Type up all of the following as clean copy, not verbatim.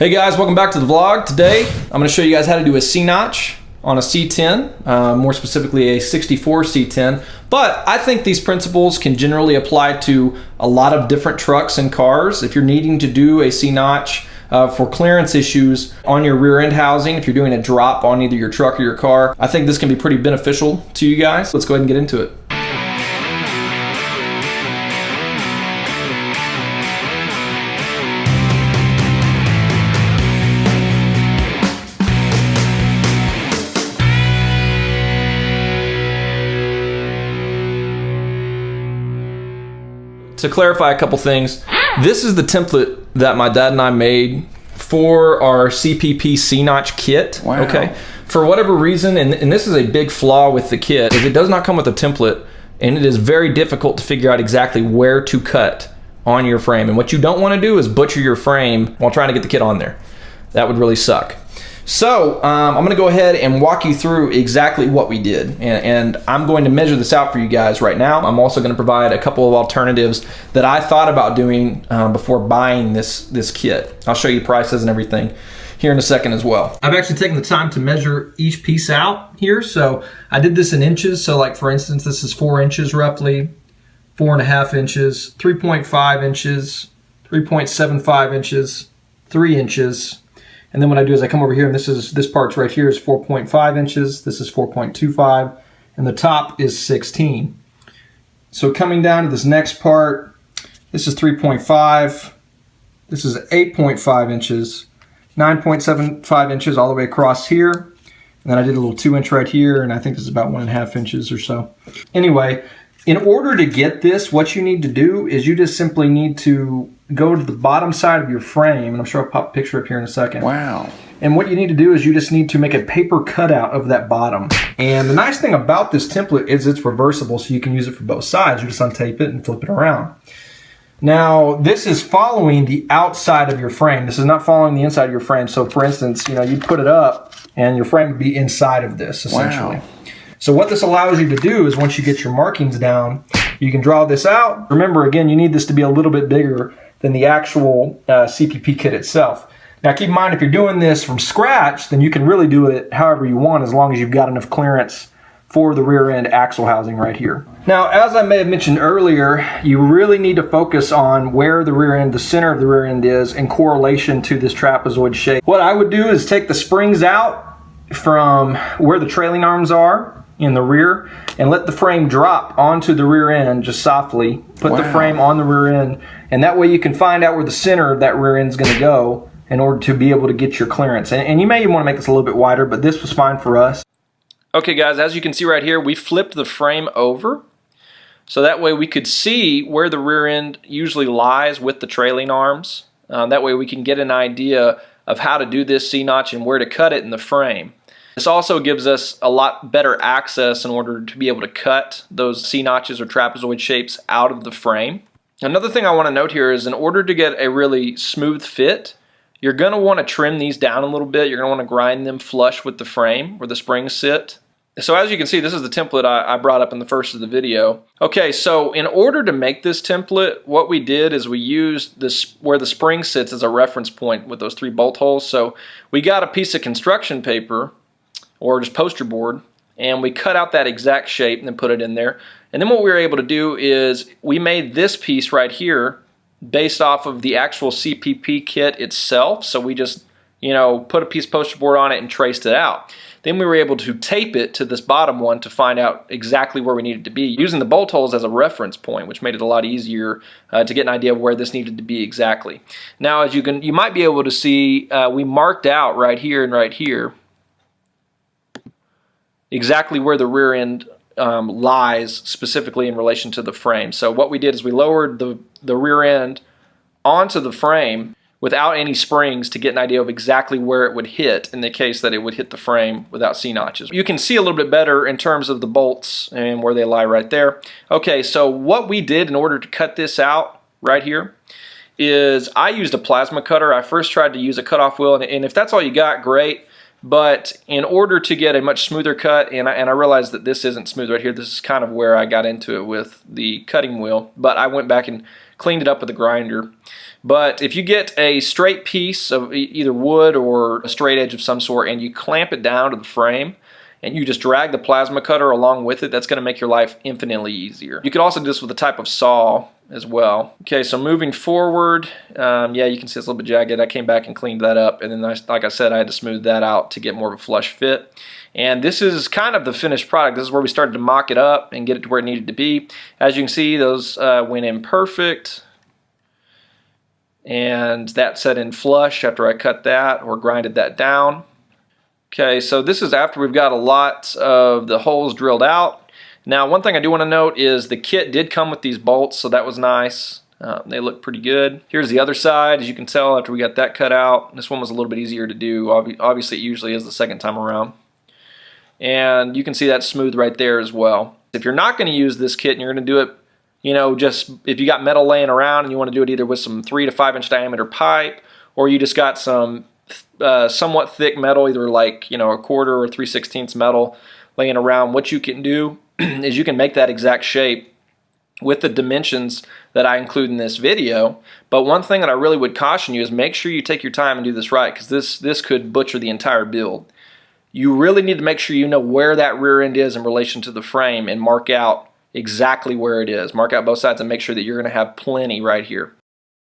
Hey guys, welcome back to the vlog. Today I'm going to show you guys how to do a C-notch on a C10, more specifically a 64 C10. But I think these principles can generally apply to a lot of different trucks and cars. If you're needing to do a C-notch for clearance issues on your rear end housing, if you're doing a drop on either your truck or your car, I think this can be pretty beneficial to you guys. Let's go ahead and get into it. To clarify a couple things, this is the template that my dad and I made for our CPP C-notch kit. Wow. Okay. For whatever reason, and this is a big flaw with the kit, is it does not come with a template, and it is very difficult to figure out exactly where to cut on your frame. And what you don't want to do is butcher your frame while trying to get the kit on there. That would really suck. So I'm going to go ahead and walk you through exactly what we did, and I'm going to measure this out for you guys right now. I'm also going to provide a couple of alternatives that I thought about doing before buying this kit. I'll show you prices and everything here in a second as well. I've actually taken the time to measure each piece out here. So I did this in inches. So like for instance, this is 4 inches roughly, 4.5 inches, 3.5 inches, 3.75 inches, 3 inches. And then what I do is I come over here, and this part's right here is 4.5 inches. This is 4.25, and the top is 16. So coming down to this next part, this is 3.5. This is 8.5 inches, 9.75 inches all the way across here. And then I did a little 2-inch right here, and I think this is about 1.5 inches or so. Anyway, in order to get this, what you need to do is you just simply need to go to the bottom side of your frame, and I'm sure I'll pop a picture up here in a second. Wow. And what you need to do is you just need to make a paper cutout of that bottom. And the nice thing about this template is it's reversible, so you can use it for both sides. You just untape it and flip it around. Now, this is following the outside of your frame. This is not following the inside of your frame. So for instance, you put it up and your frame would be inside of this essentially. Wow. So what this allows you to do is once you get your markings down, you can draw this out. Remember, again, you need this to be a little bit bigger than the actual CPP kit itself. Now keep in mind, if you're doing this from scratch, then you can really do it however you want as long as you've got enough clearance for the rear end axle housing right here. Now, as I may have mentioned earlier, you really need to focus on where the rear end, the center of the rear end is in correlation to this trapezoid shape. What I would do is take the springs out from where the trailing arms are in the rear and let the frame drop onto the rear end just softly. Put the frame on the rear end, and that way you can find out where the center of that rear end is going to go in order to be able to get your clearance. And you may even want to make this a little bit wider, but this was fine for us. Okay guys, as you can see right here, we flipped the frame over so that way we could see where the rear end usually lies with the trailing arms. That way we can get an idea of how to do this C-notch and where to cut it in the frame. This also gives us a lot better access in order to be able to cut those C-notches or trapezoid shapes out of the frame. Another thing I want to note here is in order to get a really smooth fit, you're going to want to trim these down a little bit. You're going to want to grind them flush with the frame where the springs sit. So as you can see, this is the template I brought up in the first of the video. Okay, so in order to make this template, what we did is we used this where the spring sits as a reference point with those 3 bolt holes. So we got a piece of construction paper or just poster board, and we cut out that exact shape and then put it in there. And then what we were able to do is we made this piece right here based off of the actual CPP kit itself. So we just, put a piece of poster board on it and traced it out. Then we were able to tape it to this bottom one to find out exactly where we needed to be, using the bolt holes as a reference point, which made it a lot easier to get an idea of where this needed to be exactly. Now, as you might be able to see, we marked out right here and right here exactly where the rear end lies specifically in relation to the frame. So what we did is we lowered the rear end onto the frame without any springs to get an idea of exactly where it would hit in the case that it would hit the frame without C-notches. You can see a little bit better in terms of the bolts and where they lie right there. Okay, so what we did in order to cut this out right here is I used a plasma cutter. I first tried to use a cutoff wheel, and if that's all you got, great. But in order to get a much smoother cut, and I realized that this isn't smooth right here, this is kind of where I got into it with the cutting wheel, but I went back and cleaned it up with a grinder. But if you get a straight piece of either wood or a straight edge of some sort and you clamp it down to the frame and you just drag the plasma cutter along with it, that's going to make your life infinitely easier. You could also do this with a type of saw as well. Okay, so moving forward, yeah, you can see it's a little bit jagged. I came back and cleaned that up, and then like I said, I had to smooth that out to get more of a flush fit. And this is kind of the finished product. This is where we started to mock it up and get it to where it needed to be. As you can see, those went in perfect. And that set in flush after I cut that or grinded that down. Okay, so this is after we've got a lot of the holes drilled out. Now, one thing I do want to note is the kit did come with these bolts, so that was nice. They look pretty good. Here's the other side. As you can tell, after we got that cut out, this one was a little bit easier to do. Obviously, it usually is the second time around. And you can see that smooth right there as well. If you're not going to use this kit and you're going to do it, you know, just if you got metal laying around and you want to do it either with some 3 to 5 inch diameter pipe, or you just got some somewhat thick metal, either like, you know, a quarter or 3/16 metal laying around, what you can do is you can make that exact shape with the dimensions that I include in this video. But one thing that I really would caution you is make sure you take your time and do this right, because this could butcher the entire build. You really need to make sure you know where that rear end is in relation to the frame and mark out exactly where it is. Mark out both sides and make sure that you're going to have plenty right here.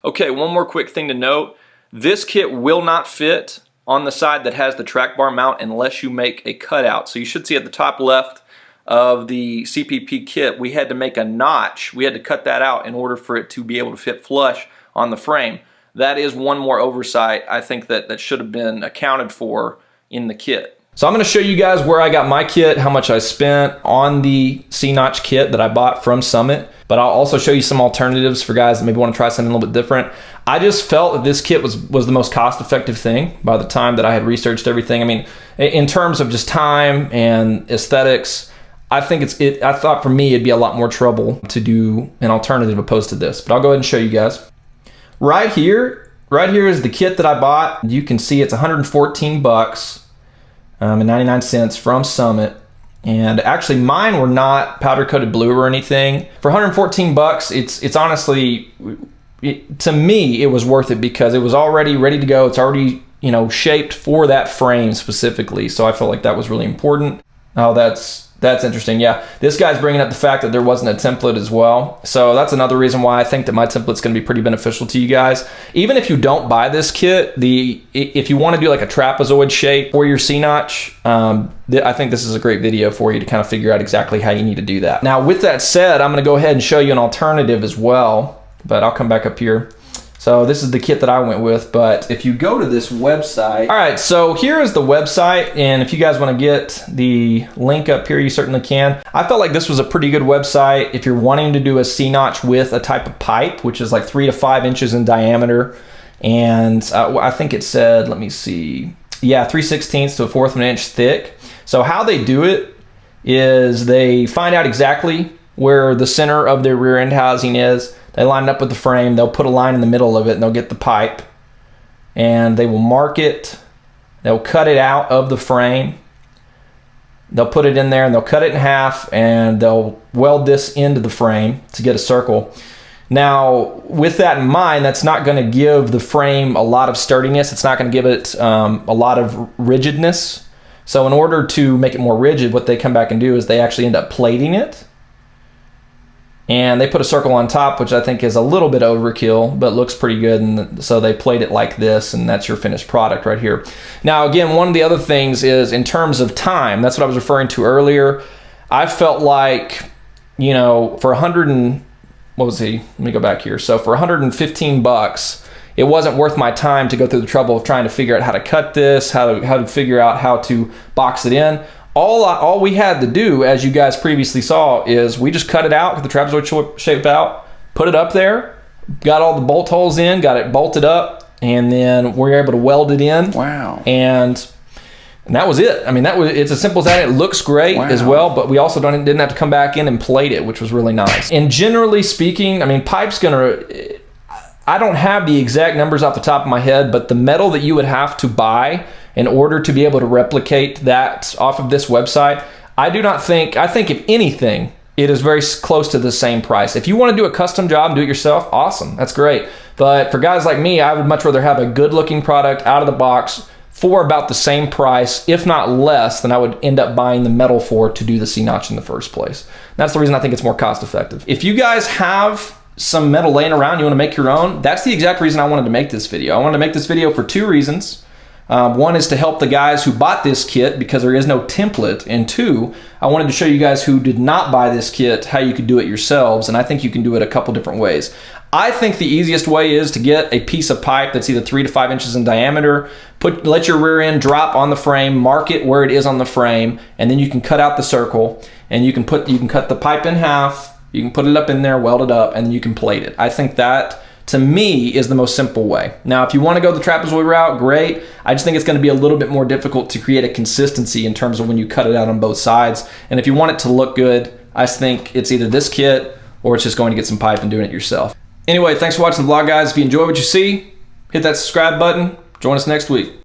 Okay, one more quick thing to note. This kit will not fit on the side that has the track bar mount unless you make a cutout. So you should see at the top left of the CPP kit, we had to make a notch. We had to cut that out in order for it to be able to fit flush on the frame. That is one more oversight I think that should have been accounted for in the kit. So I'm going to show you guys where I got my kit, how much I spent on the C-notch kit that I bought from Summit, but I'll also show you some alternatives for guys that maybe want to try something a little bit different. I just felt that this kit was the most cost-effective thing by the time that I had researched everything. I mean, in terms of just time and aesthetics, I think I thought for me it'd be a lot more trouble to do an alternative opposed to this, but I'll go ahead and show you guys. Right here is the kit that I bought. You can see it's 114 bucks. And 99 cents from Summit. And actually mine were not powder coated blue or anything. For 114 bucks, it's honestly, to me, it was worth it because it was already ready to go. It's already, you know, shaped for that frame specifically. So I felt like that was really important. Oh, that's interesting. Yeah, this guy's bringing up the fact that there wasn't a template as well. So that's another reason why I think that my template's going to be pretty beneficial to you guys. Even if you don't buy this kit, if you want to do like a trapezoid shape for your C-notch, I think this is a great video for you to kind of figure out exactly how you need to do that. Now, with that said, I'm going to go ahead and show you an alternative as well, but I'll come back up here. So this is the kit that I went with, but if you go to this website, all right, so here is the website, and if you guys want to get the link up here, you certainly can. I felt like this was a pretty good website if you're wanting to do a C-notch with a type of pipe, which is like 3 to 5 inches in diameter, and I think it said, let me see, yeah, 3/16 to a 1/4 of an inch thick. So how they do it is they find out exactly where the center of their rear end housing is. They line it up with the frame, they'll put a line in the middle of it, and they'll get the pipe, and they will mark it, they'll cut it out of the frame, they'll put it in there, and they'll cut it in half, and they'll weld this into the frame to get a circle. Now, with that in mind, that's not going to give the frame a lot of sturdiness, it's not going to give it a lot of rigidness. So in order to make it more rigid, what they come back and do is they actually end up plating it. And they put a circle on top, which I think is a little bit overkill, but looks pretty good. And so they plate it like this, and that's your finished product right here. Now, again, one of the other things is in terms of time, that's what I was referring to earlier. I felt like, you know, for what was he? Let me go back here. So for 115 bucks, it wasn't worth my time to go through the trouble of trying to figure out how to cut this, how to figure out how to box it in. All we had to do, as you guys previously saw, is we just cut it out, got the trapezoid shape out, put it up there, got all the bolt holes in, got it bolted up, and then we were able to weld it in. Wow. And that was it. I mean, it's as simple as that. It looks great as well, but we also didn't have to come back in and plate it, which was really nice. And generally speaking, I mean, pipe's I don't have the exact numbers off the top of my head, but the metal that you would have to buy in order to be able to replicate that off of this website, I think if anything, it is very close to the same price. If you want to do a custom job and do it yourself, awesome, that's great. But for guys like me, I would much rather have a good looking product out of the box for about the same price, if not less, than I would end up buying the metal for to do the C-notch in the first place. That's the reason I think it's more cost effective. If you guys have some metal laying around, you want to make your own, that's the exact reason I wanted to make this video. I wanted to make this video for two reasons. One is to help the guys who bought this kit because there is no template, and two, I wanted to show you guys who did not buy this kit how you could do it yourselves, and I think you can do it a couple different ways. I think the easiest way is to get a piece of pipe that's either 3 to 5 inches in diameter, let your rear end drop on the frame, mark it where it is on the frame, and then you can cut out the circle, and you can cut the pipe in half, you can put it up in there, weld it up, and then you can plate it. I think that, to me, is the most simple way. Now, if you want to go the trapezoid route, great. I just think it's going to be a little bit more difficult to create a consistency in terms of when you cut it out on both sides. And if you want it to look good, I think it's either this kit or it's just going to get some pipe and doing it yourself. Anyway, thanks for watching the vlog, guys. If you enjoy what you see, hit that subscribe button. Join us next week.